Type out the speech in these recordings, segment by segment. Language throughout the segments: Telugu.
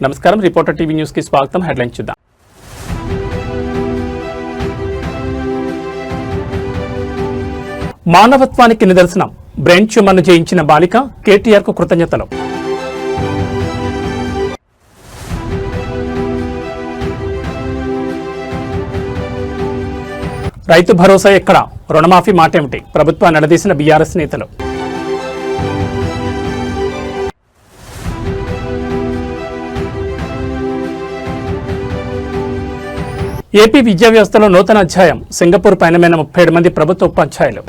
నమస్కారం, రిపోర్టర్ టీవీ న్యూస్ కి స్వాగతం. హెడ్లైన్స్ చూద్దాం. మానవత్వానికి నిదర్శనం, బ్రెయిన్ ట్యూమర్ను జయించిన బాలిక, కేటీఆర్ కు కృతజ్ఞతలు. రైతు భరోసా ఎక్కడ, రుణమాఫీ మాటేమిటి, ప్రభుత్వాన్ని నిలదీసిన బీఆర్ఎస్ నేతలు. ఏపీ విద్యా వ్యవస్థలో నూతన అధ్యాయం, సింగపూర్ పయనమైన 37 మంది ప్రభుత్వ ఉపాధ్యాయులు.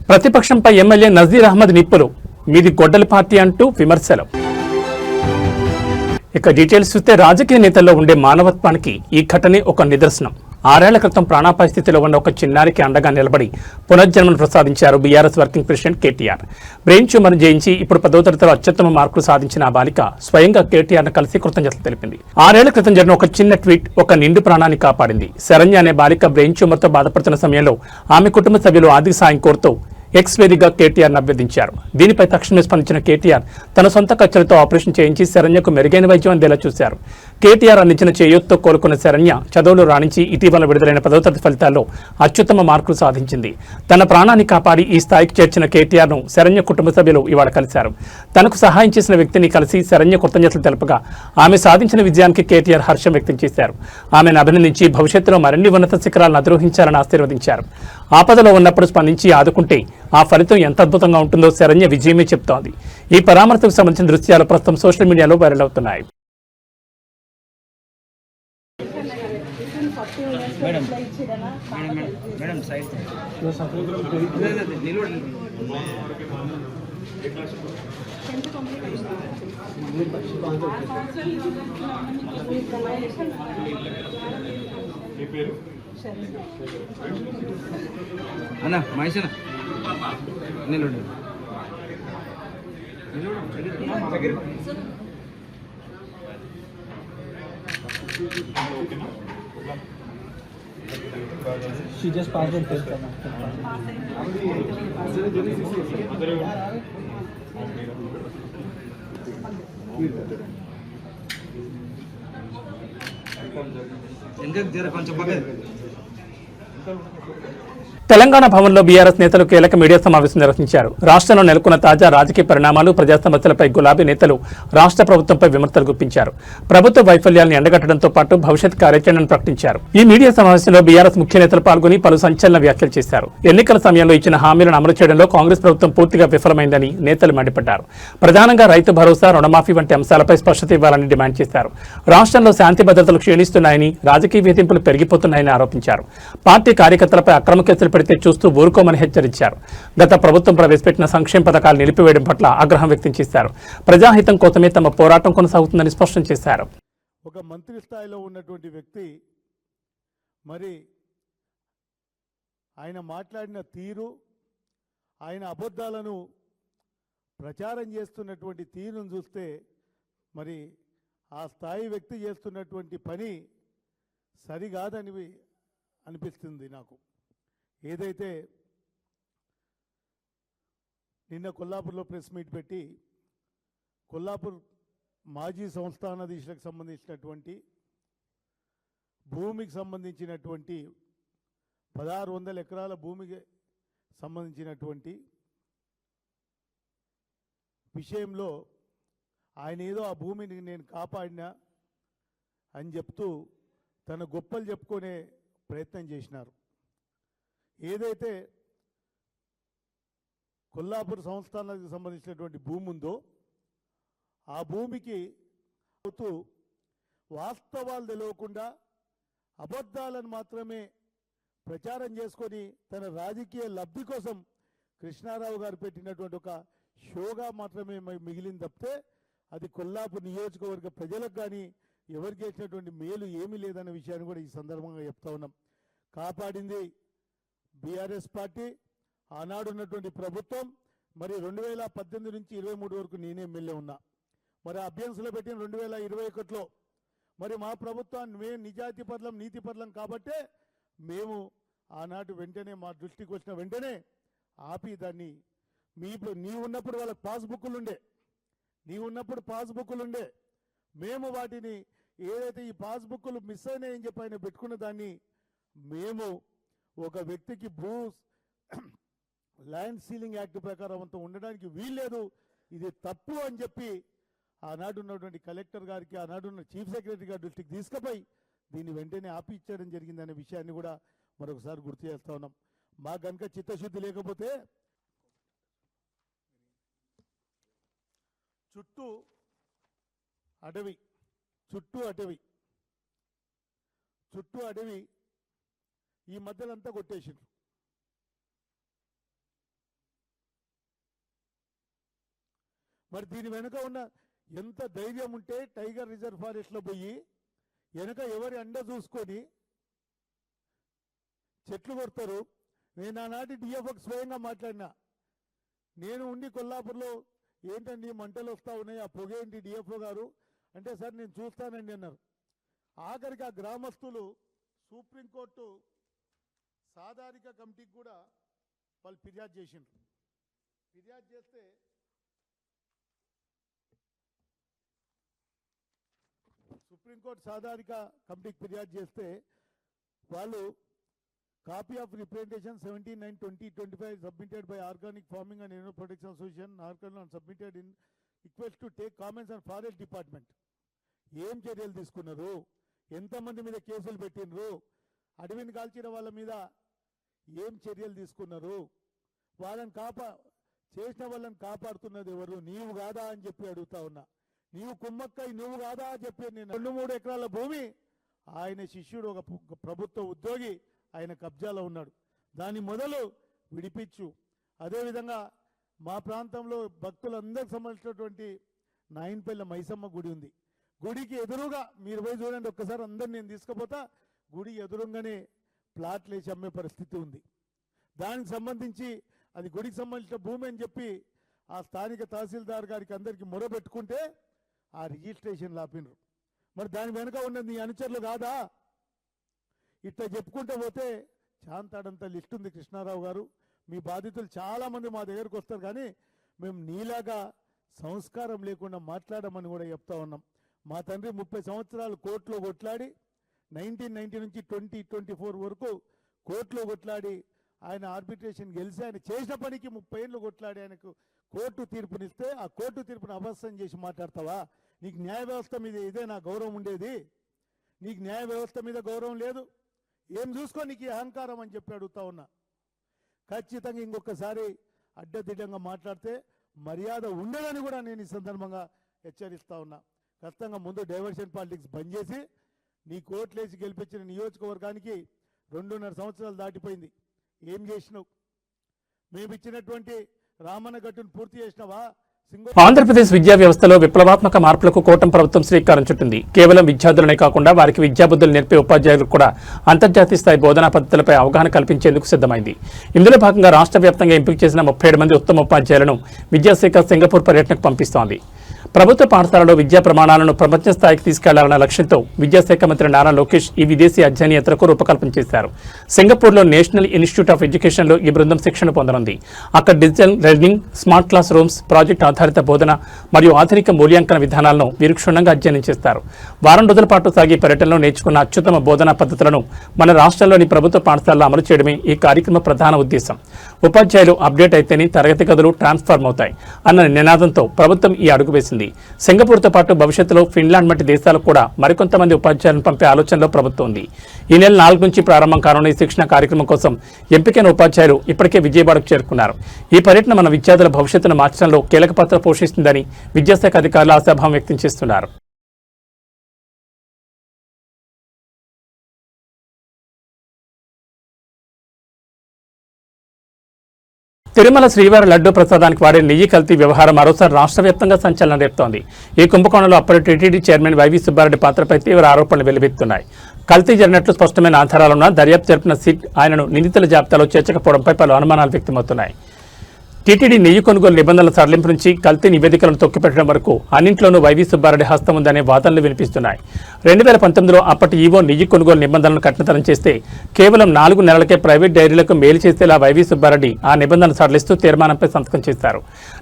ప్రతిపక్షంపై ఎమ్మెల్యే నజీర్ అహ్మద్ నిప్పులు, మీది గొడ్డలి పార్టీ అంటూ విమర్శలు. ఇక డీటెయిల్స్ చూస్తే రాజకీయ నేతల్లో ఉండే మానవత్వానికి ఈ ఘటనే ఒక నిదర్శనం. 6 ఏళ్ల క్రితం ప్రాణాపాయ స్థితిలో ఉన్న ఒక చిన్నారికి అండగా నిలబడి పునర్జన్మను ప్రసాదించారు BRS working president KTR. Brain ట్యూమర్ను జయించి ఇప్పుడు 10వ తరగతిలో అత్యుత్తమ మార్కులు సాధించిన ఆ బాలిక స్వయంగా కేటీఆర్ను కలిసి కృతజ్ఞతలు తెలిపింది. 6 ఏళ్ల క్రితం జరిగిన ఒక చిన్న ట్వీట్ ఒక నిండు ప్రాణాన్ని కాపాడింది. శరణ్య అనే బాలిక బ్రెయిన్ ట్యూమర్తో బాధపడుతున్న సమయంలో ఆమె కుటుంబ సభ్యులు ఆర్థిక సాయం కోరుతూ ఎక్స్ వేదికగా కేటీఆర్ను అభ్యర్థించారు. దీనిపై తక్షణమే స్పందించిన కేటీఆర్ తన సొంత ఖర్చులతో ఆపరేషన్ చేయించి శరణ్యకు మెరుగైన వైద్యం అందేలా చూశారు. కేటీఆర్ అందించిన చేయూత్తో కోలుకున్న శరణ్య చదువులు రాణించి ఇటీవల విడుదలైన 10వ తరగతి ఫలితాల్లో అత్యుత్తమ మార్కులు సాధించింది. తన ప్రాణాన్ని కాపాడి ఈ స్థాయికి చేర్చిన కేటీఆర్ను శరణ్య కుటుంబ సభ్యులు ఇవాళ కలిశారు. తనకు సహాయం చేసిన వ్యక్తిని కలిసి శరణ్య కృతజ్ఞతలు తెలుపగా ఆమె సాధించిన విజయానికి కేటీఆర్ హర్షం వ్యక్తం చేశారు. ఆమెను అభినందించి భవిష్యత్తులో మరిన్ని ఉన్నత శిఖరాలను అధిరోహించాలని ఆశీర్వదించారు. ఆపదలో ఉన్నప్పుడు స్పందించి ఆదుకుంటే ఆ ఫలితం ఎంత అద్భుతంగా ఉంటుందో శరణ్య విజయమే చెప్తోంది. ఈ పరామర్శకు సంబంధించిన దృశ్యాలు ప్రస్తుతం సోషల్ మీడియాలో వైరల్ అవుతున్నాయి. అన్న మహేష్ నిలబడి She just passed the test. ఇంకా జర కొంచెం బాగా తెలంగాణ భవన్లో బీఆర్ఎస్ నేతలు కీలక మీడియా సమావేశం నిర్వహించారు. రాష్ట్రంలో నెలకొన్న తాజా రాజకీయ పరిణామాలు, ప్రజా సమస్యలపై గులాబీ నేతలు రాష్ట్ర ప్రభుత్వంపై విమర్శలు గుప్పించారు. ప్రభుత్వ వైఫల్యాలను ఎండగట్టడంతో పాటు భవిష్యత్ కార్యాచరణను ప్రకటించారు. ఈ మీడియా సమావేశంలో బీఆర్ఎస్ ముఖ్య నేతలు పాల్గొని పలు సంచలన వ్యాఖ్యలు చేశారు. ఎన్నికల సమయంలో ఇచ్చిన హామీలను అమలు చేయడంలో కాంగ్రెస్ ప్రభుత్వం పూర్తిగా విఫలమైందని నేతలు మండిపడ్డారు. ప్రధానంగా రైతు భరోసా, రుణమాఫీ వంటి అంశాలపై స్పష్టత ఇవ్వాలని డిమాండ్ చేశారు. రాష్ట్రంలో శాంతి భద్రతలు క్షీణిస్తున్నాయని, రాజకీయ వేధింపులు పెరిగిపోతున్నాయని ఆరోపించారు. పార్టీ కార్యకర్తలపై అక్రమ కేసులు పెడితే చూస్తూ ఊరుకోమని హెచ్చరించారు. గత ప్రభుత్వం ప్రవేశపెట్టిన సంక్షేమ పథకాలు నిలిపివేయడం పట్ల ఆగ్రహం వ్యక్తం చేశారు. ప్రజాహితం కోసమే తమ పోరాటం కొనసాగుతుందని స్పష్టం చేశారు. ఒక మంత్రి స్థాయిలో ఉన్నటువంటి వ్యక్తి మరి ఆయన మాట్లాడిన తీరు, ఆయన అబద్ధాలను ప్రచారం చేస్తున్నటువంటి తీరును చూస్తే మరి ఆ స్థాయి వ్యక్తి చేస్తున్నటువంటి పని సరికాదని అనిపిస్తుంది నాకు. ఏదైతే నిన్న కొల్లాపూర్లో ప్రెస్ మీట్ పెట్టి కొల్లాపూర్ మాజీ సంస్థానాధీశులకు సంబంధించినటువంటి భూమికి సంబంధించినటువంటి 1600 ఎకరాల భూమికి సంబంధించినటువంటి విషయంలో ఆయన ఏదో ఆ భూమిని నేను కాపాడినా అని చెప్తూ తన గొప్పలు చెప్పుకునే ప్రయత్నం చేసినారు. ఏదైతే కొల్లాపూర్ సంస్థానానికి సంబంధించినటువంటి భూమి ఉందో ఆ భూమికి అవుతూ వాస్తవాలు తెలియకుండా అబద్ధాలను మాత్రమే ప్రచారం చేసుకొని తన రాజకీయ లబ్ధి కోసం కృష్ణారావు గారు పెట్టినటువంటి ఒక షోగా మాత్రమే మిగిలింది తప్పితే అది కొల్లాపూర్ నియోజకవర్గ ప్రజలకు కానీ ఎవరికి చేసినటువంటి మేలు ఏమీ లేదన్న విషయాన్ని కూడా ఈ సందర్భంగా చెప్తా ఉన్నాం. కాపాడింది బీఆర్ఎస్ పార్టీ, ఆనాడు ఉన్నటువంటి ప్రభుత్వం. మరి 2018 నుంచి 23 వరకు నేనే ఎమ్మెల్యే ఉన్నా. మరి అభ్యర్థులు పెట్టిన 2021లో మరి మా ప్రభుత్వాన్ని మేము నిజాయితీ పట్లం నీతి పట్లం కాబట్టే మేము ఆనాడు వెంటనే మా దృష్టికి వచ్చిన వెంటనే ఆపి దాన్ని నీవు ఉన్నప్పుడు వాళ్ళకి పాస్బుక్లు ఉండే మేము వాటిని ఏదైతే ఈ పాస్బుక్లు మిస్ అయినాయని చెప్పి ఆయన పెట్టుకున్న దాన్ని మేము ఒక వ్యక్తికి ల్యాండ్ సీలింగ్ యాక్ట్ ప్రకారం అంతా ఉండడానికి వీల్లేదు, ఇది తప్పు అని చెప్పి ఆనాడు ఉన్నటువంటి కలెక్టర్ గారికి ఆనాడున్న చీఫ్ సెక్రటరీ గారి దృష్టికి తీసుకుపోయి దీన్ని వెంటనే ఆపి ఇచ్చడం జరిగిందనే విషయాన్ని కూడా మరొకసారి గుర్తు చేస్తా ఉన్నాం. మా కనుక చిత్తశుద్ధి లేకపోతే చుట్టూ అడవి ఈ మధ్యలంతా కొట్టేసిండ్రు. మరి దీని వెనుక ఉన్న ఎంత ధైర్యం ఉంటే టైగర్ రిజర్వ్ ఫారెస్ట్ లో పోయి వెనుక ఎవరి అండ చూసుకొని చెట్లు కొడతారు. నేను ఆనాటి డిఎఫ్ఓకి స్వయంగా మాట్లాడినా, నేను ఉండి కొల్లాపూర్లో ఏంటండి మంటలు వస్తూ ఉన్నాయి, ఆ పొగ ఏంటి డిఎఫ్ఓ గారు అంటే, సార్ నేను చూస్తానండి అన్నారు. ఆఖరికి ఆ గ్రామస్తులు సుప్రీంకోర్టు సాధారిక కమిటీకి కూడా వాళ్ళు ఫిర్యాదు చేసిండ్రు. ఫిర్యాదు చేస్తే సుప్రీంకోర్టు సాధారిక కమిటీకి ఫిర్యాదు చేస్తే వాళ్ళు copy of representation 79/2025 submitted by organic farming and animal protection association నార్కల్ and submitted in request to take comments and forest department. ఏం చర్యలు తీసుకున్నారు, ఎంతమంది మీద కేసులు పెట్టినరు, అడవిని కాల్చిన వాళ్ళ మీద ఏం చర్యలు తీసుకున్నారు, వాళ్ళని చేసిన వాళ్ళని కాపాడుతున్నది ఎవరు, నీవు కాదా అని చెప్పి అడుగుతా ఉన్నా. నీవు కుమ్మక్కై నువ్వు కాదా అని చెప్పి నేను 2-3 ఎకరాల భూమి ఆయన శిష్యుడు ఒక ప్రభుత్వ ఉద్యోగి ఆయన కబ్జాలో ఉన్నాడు, దాన్ని మొదలు విడిపించు. అదేవిధంగా మా ప్రాంతంలో భక్తులందరికి సంబంధించినటువంటి నాయనపల్లి మైసమ్మ గుడి ఉంది. గుడికి ఎదురుగా మీరు పోయి చూడండి ఒక్కసారి, అందరు నేను తీసుకుపోతా, గుడి ఎదురుగానే ప్లాట్లు వేసి అమ్మే పరిస్థితి ఉంది. దానికి సంబంధించి అది గుడికి సంబంధించిన భూమి అని చెప్పి ఆ స్థానిక తహసీల్దార్ గారికి అందరికీ మొరబెట్టుకుంటే ఆ రిజిస్ట్రేషన్ ఆపినరు. మరి దాని వెనుక ఉన్నది నీ అనుచరులు కాదా? ఇట్లా చెప్పుకుంటూ పోతే చాంతాడంత లిస్ట్ ఉంది. కృష్ణారావు గారు, మీ బాధితులు చాలామంది మా దగ్గరకు వస్తారు, కానీ మేము నీలాగా సంస్కారం లేకుండా మాట్లాడమని కూడా చెప్తా ఉన్నాం. మా తండ్రి 30 సంవత్సరాలు కోర్టులో కొట్లాడి 1990 నుంచి 2024 వరకు కోర్టులో కొట్లాడి ఆయన ఆర్బిట్రేషన్ గెలిచి ఆయన చేసిన పనికి 30 ఏళ్ళు కొట్లాడి ఆయనకు కోర్టు తీర్పునిస్తే ఆ కోర్టు తీర్పును అభస్యం చేసి మాట్లాడతావా? నీకు న్యాయ వ్యవస్థ మీద ఇదే నా గౌరవం ఉండేది? నీకు న్యాయ వ్యవస్థ మీద గౌరవం లేదు, ఏం చూసుకో నీకు అహంకారం అని చెప్పి అడుగుతా ఉన్నా. ఖచ్చితంగా ఇంకొకసారి అడ్డదిడ్డంగా మాట్లాడితే మర్యాద ఉండదని కూడా నేను ఈ సందర్భంగా హెచ్చరిస్తా ఉన్నా. ఖచ్చితంగా ముందు డైవర్షన్ పాలిటిక్స్ బంద్ చేసి నీ కోట్లేసి గెలిపించిన నియోజకవర్గానికి 2.5 సంవత్సరాలు దాటిపోయింది, ఏం చేసినావు? మేము ఇచ్చినటువంటి రామన్న గట్టును పూర్తి చేసినావా? ఆంధ్రప్రదేశ్ విద్యా వ్యవస్థలో విప్లవాత్మక మార్పులకు కూటమి ప్రభుత్వం శ్రీకారం చుట్టింది. కేవలం విద్యార్థులనే కాకుండా వారికి విద్యాబుద్ధులు నేర్పే ఉపాధ్యాయులకు కూడా అంతర్జాతీయ స్థాయి బోధనా పద్ధతులపై అవగాహన కల్పించేందుకు సిద్ధమైంది. ఇందులో భాగంగా రాష్ట్ర వ్యాప్తంగా ఎంపిక చేసిన 37 మంది ఉత్తమ ఉపాధ్యాయులను విద్యాశాఖ సింగపూర్ పర్యటనకు పంపిస్తోంది. ప్రభుత్వ పాఠశాలలో విద్యా ప్రమాణాలను ప్రపంచ స్థాయికి తీసుకెళ్లాలన్న లక్ష్యంతో విద్యాశాఖ మంత్రి నారా లోకేష్ ఈ విదేశీ అధ్యయన యాత్రకు రూపకల్పన చేశారు. సింగపూర్లో నేషనల్ ఇన్స్టిట్యూట్ ఆఫ్ ఎడ్యుకేషన్లో ఈ బృందం శిక్షణ పొందనుంది. అక్కడ digital learning, smart class rooms, project ఆధారిత బోధన మరియు ఆధునిక మూల్యాంకన విధానాలను వీరు క్షుణ్ణంగా అధ్యయనం చేస్తారు. వారం రోజుల పాటు సాగే పర్యటనలో నేర్చుకున్న అత్యుత్తమ బోధనా పద్ధతులను మన రాష్ట్రంలోని ప్రభుత్వ పాఠశాలలో అమలు చేయడమే ఈ కార్యక్రమ ప్రధాన ఉద్దేశం. ఉపాధ్యాయులు అప్డేట్ అయితేనే తరగతి గదులు ట్రాన్స్ఫార్మ్ అవుతాయి అన్న నినాదంతో ప్రభుత్వం ఈ అడుగు వేసింది. సింగపూర్తో పాటు భవిష్యత్తులో ఫిన్లాండ్ వంటి దేశాలకు కూడా మరికొంతమంది ఉపాధ్యాయులను పంపే ఆలోచనలో ప్రభుత్వం ఉంది. ఈ నెల 4 నుంచి ప్రారంభం కానున్న ఈ శిక్షణ కార్యక్రమం కోసం ఎంపికైన ఉపాధ్యాయులు ఇప్పటికే విజయవాడకు చేరుకున్నారు. ఈ పర్యటన మన విద్యార్థుల భవిష్యత్తును మార్చడంలో కీలక పాత్ర పోషిస్తుందని విద్యాశాఖ అధికారులు ఆశాభావం వ్యక్తం చేస్తున్నారు. తిరుమల శ్రీవారి లడ్డూ ప్రసాదానికి వాడే నెయ్యి కల్తీ వ్యవహారం మరోసారి రాష్ట్ర వ్యాప్తంగా సంచలనం రేపుతోంది. ఈ కుంభకోణంలో అప్పటి టీటీడీ చైర్మన్ వైవి సుబ్బారెడ్డి పాత్రపై తీవ్ర ఆరోపణలు వెల్లువెత్తున్నాయి. కల్తీ జరిగినట్లు స్పష్టమైన ఆధారాలున్నా దర్యాప్తు జరిపిన సిట్ ఆయనను నిందితుల జాబితాలో చేర్చకపోవడంపై పలు అనుమానాలు వ్యక్తమవుతున్నాయి. టీటీడీ నెయ్యి కొనుగోలు నిబంధనల సడలింపు నుంచి కల్తీ నివేదికలను తొక్కిపెట్టడం వరకు అన్నింట్లోనూ వైవీ సుబ్బారెడ్డి హస్తం ఉందనే వాదనలు వినిపిస్తున్నాయి. 2019లో అప్పటి ఈవో నెయ్యి కొనుగోలు నిబంధనలను కఠినతరం చేస్తే కేవలం 4 నెలలకే ప్రైవేట్ డైరీలకు మేలు చేసేలా వైవీ సుబ్బారెడ్డి ఆ నిబంధనలు సడలిస్తూ తీర్మానంపై సంతకం చేశారు.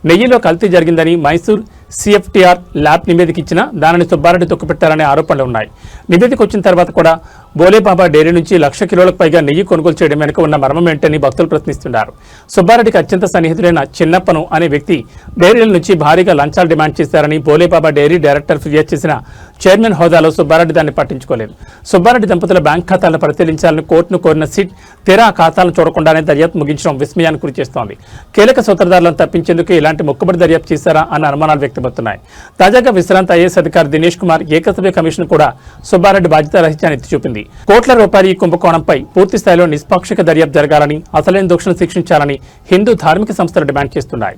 నెయ్యిలో కల్తీ జరిగిందని మైసూర్ సిఎఫ్టీఆర్ ల్యాబ్ నివేదిక ఇచ్చినా దానిని సుబ్బారెడ్డి తొక్కిపెట్టారనే ఆరోపణలు ఉన్నాయి. నివేదిక వచ్చిన తర్వాత కూడా బోలేబాబా డైరీ నుంచి 1,00,000 కిలోలకు పైగా నెయ్యి కొనుగోలు చేయడం వెనుక ఉన్న మర్మం ఏంటని భక్తులు ప్రశ్నిస్తున్నారు. సుబ్బారెడ్డికి అత్యంత సన్నిహితుడైన చిన్నప్పను అనే వ్యక్తి డైరీల నుంచి భారీగా లంచాలు డిమాండ్ చేశారని బోలేబాబా డైరీ డైరెక్టర్ ఫిర్యాదు చేసిన చైర్మన్ హోదాలో సుబ్బారెడ్డి దాన్ని పట్టించుకోలేదు. సుబ్బారెడ్డి దంపతుల బ్యాంక్ ఖాతాలను పరిశీలించాలని కోర్టును కోరిన సిట్ తెరా ఖాతాలను చూడకుండానే దర్యాప్తు ముగించడం విస్మయానికి గురిచేస్తోంది. కీలక సూత్రధారులను తప్పించేందుకు ఇలాంటి మొక్కుబడి దర్యాప్తు చేశారా అన్న అనుమానాలు వ్యక్తమవుతున్నాయి. తాజాగా విశ్రాంత ఐఏఎస్ అధికారి దినేష్ కుమార్ ఏకసభ్య కమిషన్ కూడా సుబ్బారెడ్డి బాధ్యత రహిత్యాన్ని ఎత్తి చూపింది. కోట్ల రూపాయల ఈ కుంభకోణంపై పూర్తి స్థాయిలో నిష్పాక్షిక దర్యాప్తు జరగాలని, అసలైన దోషులను శిక్షించాలని హిందూ ధార్మిక సంస్థలు డిమాండ్ చేస్తున్నాయి.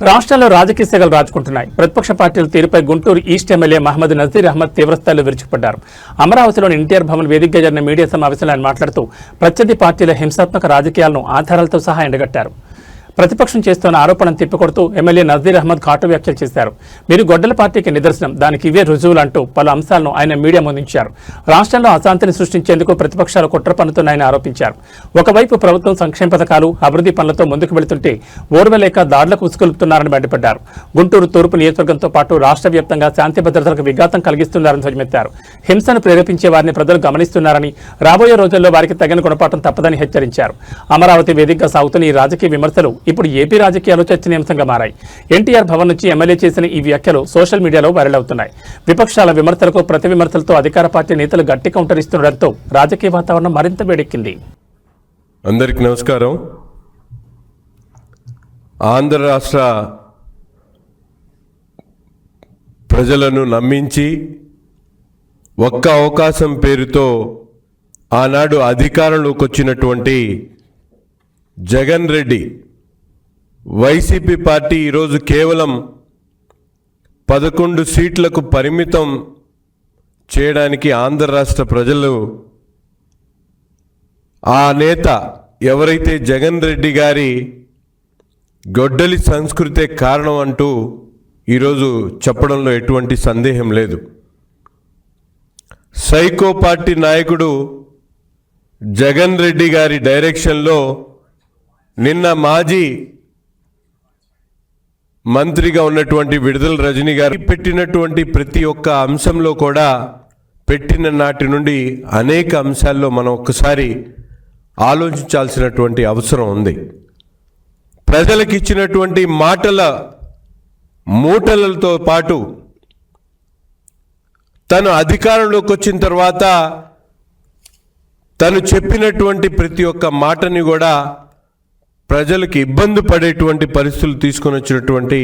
రాష్ట్రంలో రాజకీయ సెగలు రాజుకుంటున్నాయి. ప్రతిపక్ష పార్టీల తీరుపై గుంటూరు ఈస్ట్ ఎమ్మెల్యే మహమ్మద్ నజీర్ అహ్మద్ తీవ్రస్థాయిలో విరుచుకుపడ్డారు. అమరావతిలోని ఎన్టీఆర్ భవన్ వేదికగా జరిగిన మీడియా సమావేశంలో ఆయన మాట్లాడుతూ ప్రత్యర్థి పార్టీల హింసాత్మక రాజకీయాలను ఆధారాలతో సహా ఎండగట్టారు. ప్రతిపక్షం చేస్తున్న ఆరోపణను తిప్పికొడుతూ ఎమ్మెల్యే నజీర్ అహ్మద్ ఘాటు వ్యాఖ్యలు చేశారు. మీరు గొడ్డల పార్టీకి నిదర్శనం, దానికి ఇవే రుజువులు అంటూ పలు అంశాలను ఆయన మీడియా ముందుంచారు. రాష్ట్రంలో అశాంతిని సృష్టించేందుకు ప్రతిపక్షాలు కుట్ర పన్నుతున్నాయని ఆరోపించారు. ఒకవైపు ప్రభుత్వం సంక్షేమ పథకాలు, అభివృద్ధి పనులతో ముందుకు వెళుతుంటే ఓర్వలేక దాడులకు ఉసుకొలుపుతున్నారని మండిపడ్డారు. గుంటూరు తూర్పు నియోజకవర్గంతో పాటు రాష్ట్ర వ్యాప్తంగా శాంతి భద్రతలకు విఘాతం కలిగిస్తున్నారని ధ్వజమెత్తారు. హింసను ప్రేరేపించే వారిని ప్రజలు గమనిస్తున్నారని, రాబోయే రోజుల్లో వారికి తగిన గుణపాఠం తప్పదని హెచ్చరించారు. అమరావతి వేదికగా సాగుతున్న ఈ రాజకీయ విమర్శలు ఇప్పుడు ఏపీ రాజకీయాలు చర్చనీయాంశంగా మారాయి. ఎన్టీఆర్ భవన్ నుంచి ఎమ్మెల్యే చేసిన ఈ వ్యాఖ్యలు సోషల్ మీడియాలో వైరల్ అవుతున్నాయి. విపక్షాల విమర్శలకు ప్రతి విమర్శలతో అధికార పార్టీ నేతలు గట్టి కౌంటర్ ఇస్తుండటంతో రాజకీయ వాతావరణం మరింత వేడెక్కింది. అందరికీ నమస్కారం. ఆంధ్ర రాష్ట్ర ప్రజలను నమ్మించి ఒక్క అవకాశం పేరుతో ఆనాడు అధికారంలోకి వచ్చినటువంటి జగన్ రెడ్డి వైసీపీ పార్టీ ఈరోజు కేవలం 11 సీట్లకు పరిమితం చేయడానికి ఆంధ్ర రాష్ట్ర ప్రజలు ఆ నేత ఎవరైతే జగన్ రెడ్డి గారి గొడ్డలి సంస్కృతే కారణం అంటూ ఈరోజు చెప్పడంలో ఎటువంటి సందేహం లేదు. సైకో పార్టీ నాయకుడు జగన్ రెడ్డి గారి డైరెక్షన్లో నిన్న మాజీ మంత్రిగా ఉన్నటువంటి విడుదల రజనీ గారు పెట్టినటువంటి ప్రతి ఒక్క అంశంలో కూడా పెట్టిన నాటి నుండి అనేక అంశాల్లో మనం ఒక్కసారి ఆలోచించాల్సినటువంటి అవసరం ఉంది. ప్రజలకు ఇచ్చినటువంటి మాటల మూటలతో పాటు తను అధికారంలోకి వచ్చిన తర్వాత తను చెప్పినటువంటి ప్రతి ఒక్క మాటని కూడా ప్రజలకు ఇబ్బంది పడేటువంటి పరిస్థితులు తీసుకొని వచ్చినటువంటి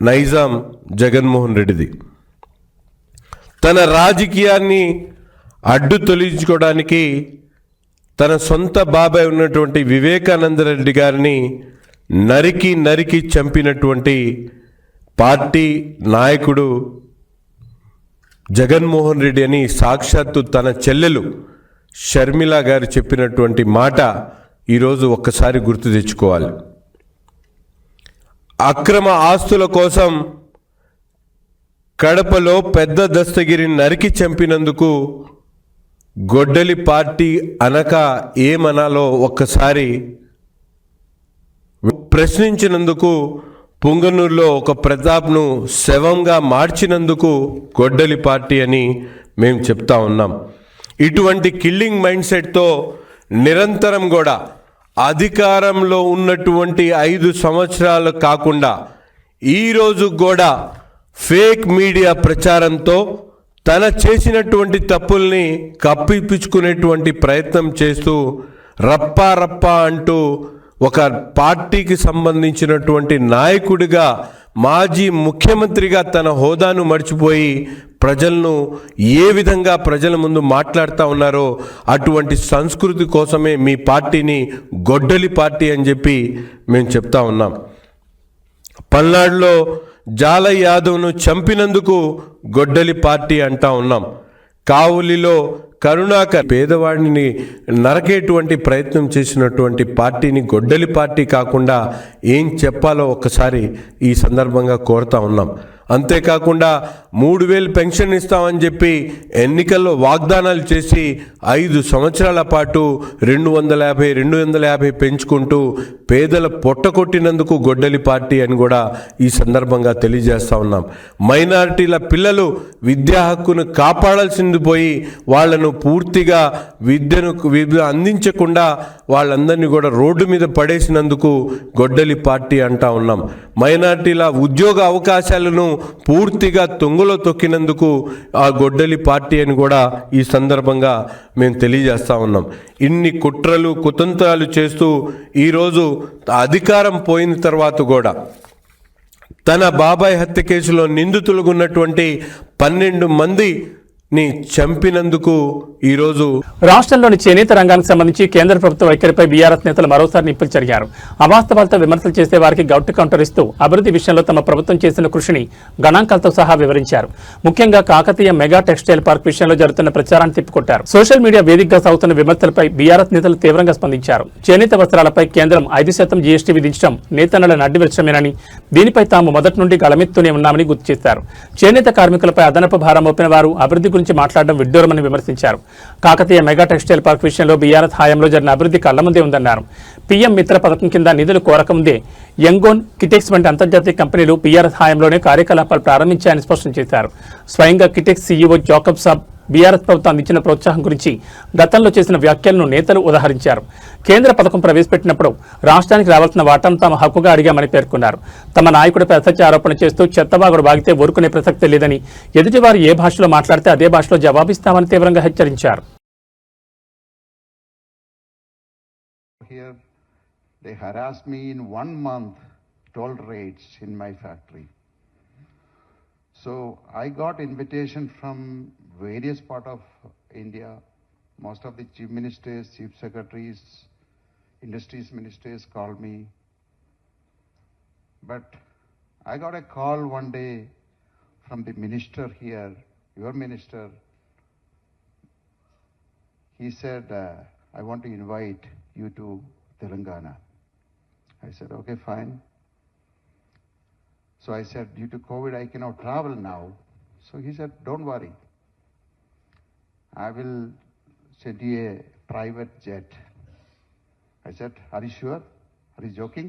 నైజాం జగన్మోహన్ రెడ్డిది. తన రాజకీయాన్ని అడ్డు తొలగించుకోవడానికి తన సొంత బాబాయ్ ఉన్నటువంటి వివేకానంద రెడ్డి గారిని నరికి చంపినటువంటి పార్టీ నాయకుడు జగన్మోహన్ రెడ్డి అని సాక్షాత్తు తన చెల్లెలు షర్మిల గారు చెప్పినటువంటి మాట ఈరోజు ఒక్కసారి గుర్తు తెచ్చుకోవాలి. అక్రమ ఆస్తుల కోసం కడపలో పెద్ద దస్తగిరిని నరికి చంపినందుకు గొడ్డలి పార్టీ అనక ఏమనాలో ఒక్కసారి ప్రశ్నించినందుకు, పుంగనూరులో ఒక ప్రతాప్ను శవంగా మార్చినందుకు గొడ్డలి పార్టీ అని మేము చెప్తా ఉన్నాం. ఇటువంటి కిల్లింగ్ మైండ్ సెట్తో నిరంతరం కూడా అధికారంలో ఉన్నటువంటి 5 సంవత్సరాలు కాకుండా ఈరోజు కూడా ఫేక్ మీడియా ప్రచారంతో తన చేసినటువంటి తప్పుల్ని కప్పిపుచ్చుకునేటువంటి ప్రయత్నం చేస్తూ రప్పా అంటూ ఒక పార్టీకి సంబంధించినటువంటి నాయకుడిగా, మాజీ ముఖ్యమంత్రిగా తన హోదాను మర్చిపోయి ప్రజలను ఏ విధంగా ప్రజల ముందు మాట్లాడుతూ ఉన్నారో అటువంటి సంస్కృతి కోసమే మీ పార్టీని గొడ్డలి పార్టీ అని చెప్పి మేము చెప్తా ఉన్నాం. పల్నాడులో జాలయ్ యాదవ్ను చంపినందుకు గొడ్డలి పార్టీ అంటా ఉన్నాం. కావులిలో కరుణాకర్ పేదవాడిని నరకేటువంటి ప్రయత్నం చేసినటువంటి పార్టీని గొడ్డలి పార్టీ కాకుండా ఏం చెప్పాలో ఒక్కసారి ఈ సందర్భంగా కోరుతా ఉన్నాం. అంతేకాకుండా 3,000 పెన్షన్ ఇస్తామని చెప్పి ఎన్నికల్లో వాగ్దానాలు చేసి 5 సంవత్సరాల పాటు 250 పెంచుకుంటూ పేదల పొట్టకొట్టినందుకు గొడ్డలి పార్టీ అని కూడా ఈ సందర్భంగా తెలియజేస్తా ఉన్నాం. మైనారిటీల పిల్లలు విద్యా హక్కును కాపాడాల్సింది పోయి వాళ్లను పూర్తిగా విద్య అందించకుండా వాళ్ళందరినీ కూడా రోడ్డు మీద పడేసినందుకు గొడ్డలి పార్టీ అంటా ఉన్నాం. మైనారిటీల ఉద్యోగ అవకాశాలను పూర్తిగా తొంగలో తొక్కినందుకు ఆ గొడ్డలి పార్టీ అని కూడా ఈ సందర్భంగా మేము తెలియజేస్తా ఉన్నాం. ఇన్ని కుట్రలు కుతంత్రాలు చేస్తూ ఈరోజు అధికారం పోయిన తర్వాత కూడా తన బాబాయ్ హత్య కేసులో నిందితులుగా ఉన్నటువంటి 12 మందిని చంపినందుకు ఈరోజు రాష్ట్రంలోని చేనేత రంగానికి సంబంధించి కేంద్ర ప్రభుత్వ వైఖరిపై బీఆర్ఎస్ నేతలు మరోసారి నిప్పులు చెరిగారు. అవాస్తవాలతో విమర్శలు చేసే వారికి గౌటు కౌంటర్ ఇస్తూ అభివృద్ధి విషయంలో తమ ప్రభుత్వం చేసిన కృషిని గణాంకాలతో సహా వివరించారు. ముఖ్యంగా కాకతీయ మెగా టెక్స్టైల్ పార్క్ విషయంలో జరుగుతున్న ప్రచారాన్ని తిప్పికొట్టారు. సోషల్ మీడియా వేదికగా సాగుతున్న విమర్శలపై బీఆర్ఎస్ నేతలు తీవ్రంగా స్పందించారు. చేనేత వస్త్రాలపై కేంద్రం 5% జీఎస్టీ విధించడం నేతన్నల నడ్డివిరచమేనని, దీనిపై తాము మొదటి నుండి గళమెత్తూనే ఉన్నామని గుర్తు చేశారు. చేనేత కార్మికులపై అదనపు భారం మోపిన వారు అభివృద్ధి గురించి మాట్లాడడం విడ్డూరమని విమర్శించారు. కాకతీయ మెగా టెక్స్టైల్ పార్క్ విషయంలో బీఆర్ఎస్ హయాంలో జరిగిన అభివృద్ధి కళ్ల ముందే ఉందన్నారు. పీఎం మిత్ర పథకం కింద నిధులు కోరకముందే యంగోన్, కిటెక్స్ వంటి అంతర్జాతీయ కంపెనీలు బీఆర్ఎస్ హయాంలోనే కార్యకలాపాలు ప్రారంభించాయని స్పష్టం చేశారు. స్వయంగా కిటెక్స్ సీఈఓ జాకబ్ సాబ్ బీఆర్ఎస్ ప్రభుత్వం అందించిన ప్రోత్సాహం గురించి గతంలో చేసిన వ్యాఖ్యలను నేతలు ఉదాహరించారు. కేంద్ర పథకం ప్రవేశపెట్టినప్పుడు రాష్ట్రానికి రావాల్సిన వాటాను తాము హక్కుగా అడిగామని పేర్కొన్నారు. తమ నాయకుడిపై అసత్య ఆరోపణ చేస్తూ చెత్తవాగుడు వాగితే ఊరుకునే ప్రసక్తే లేదని, ఎదుటివారు ఏ భాషలో మాట్లాడితే అదే భాషలో జవాబిస్తామని తీవ్రంగా హెచ్చరించారు. Here they harassed me in 1 month, toll rates in my factory. So I got invitation from various part of India. Most of the chief ministers, chief secretaries, industries ministers called me. But I got a call one day from the minister here, your minister. He said, I want to invite you to Telangana. I said, okay, fine. So I said, due to COVID, I cannot travel now. So he said, don't worry. I will send you a private jet. I said, are you sure? Are you joking?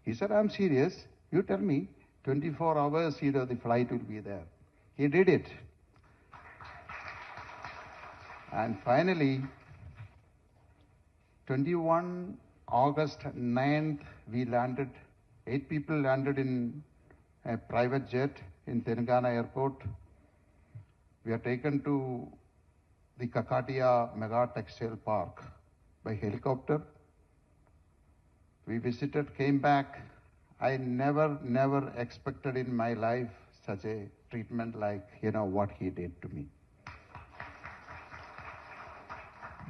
He said, I'm serious. You tell me, 24 hours, the flight will be there. He did it. And finally, 21 August 9th, we landed, 8 people landed in a private jet in Telangana airport. We are taken to the Kakatiya Mega Textile Park by helicopter. We visited, came back. I never expected in my life such a treatment like, what he did to me.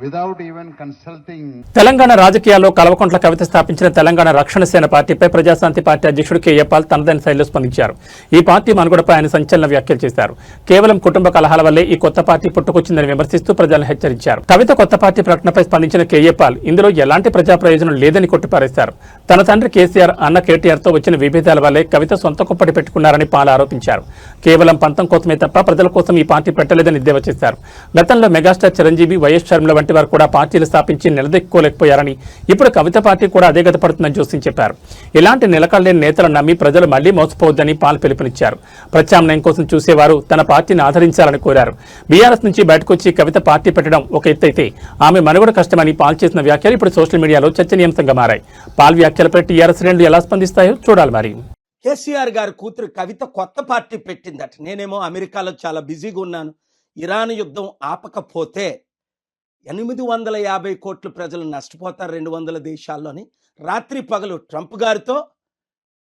Without even consulting. Telangana రాజకీయాల్లో కల్వకుంట్ల కవిత స్థాపించిన తెలంగాణ రక్షణ సేన పార్టీపై ప్రజాశాంతి పార్టీ అధ్యక్షుడు కేఏ పాల్ తనదైన శైలిలో స్పందించారు. ఈ పార్టీ మనుగడపై ఆయన సంచలన వ్యాఖ్యలు చేశారు. కేవలం కుటుంబ కలహాల వల్లే ఈ కొత్త పార్టీ పుట్టుకొచ్చిందని విమర్శిస్తూ ప్రజలను హెచ్చరించారు. కవిత కొత్త పార్టీ ప్రకటనపై స్పందించిన కేఏ పాల్ ఇందులో ఎలాంటి ప్రజా ప్రయోజనం లేదని కొట్టిపారేశారు. తన తండ్రి కేసీఆర్, అన్న కేటీఆర్తో వచ్చిన విభేదాల వల్లే కవిత సొంత కుప్పటి పెట్టుకున్నారని పాల్ ఆరోపించారు. కేవలం పంతం కోసమే తప్ప ప్రజల కోసం ఈ పార్టీ పెట్టలేదని ఎద్దేవా చేశారు. గతంలో మెగాస్టార్ చిరంజీవి, వైఎస్ షర్మిల వంటి వారు కూడా పార్టీలు స్థాపించి నిలదొక్కుకోలేకపోయారని, ఇప్పుడు కవిత పార్టీ కూడా అదే గతపడుతుందని జోస్యం చెప్పారు. ఇలాంటి నిలకడలేని నేతలను నమ్మి ప్రజలు మళ్లీ మోసపోవద్దని పాల్ పిలుపునిచ్చారు. ప్రత్యామ్నాయం కోసం చూసేవారు తన పార్టీని ఆదరించాలని కోరారు. బీఆర్ఎస్ నుంచి బయటకొచ్చి కవిత పార్టీ పెట్టడం ఒక ఎత్తైతే ఆమె మనుగడ కష్టమని పాల్ చేసిన వ్యాఖ్యలు ఇప్పుడు సోషల్ మీడియాలో చర్చనీయాంశంగా మారాయి. పాల్ వ్యాఖ్యలపై టీఆర్ఎస్ శ్రేణులు ఎలా స్పందిస్తాయో చూడాలి. మరి కేసీఆర్ గారి కూతురు కవిత కొత్త పార్టీ పెట్టిందట. నేనేమో అమెరికాలో చాలా బిజీగా ఉన్నాను. ఇరాన్ యుద్ధం ఆపకపోతే 850 కోట్ల ప్రజలు నష్టపోతారు 200 దేశాల్లోని. రాత్రి పగలు ట్రంప్ గారితో,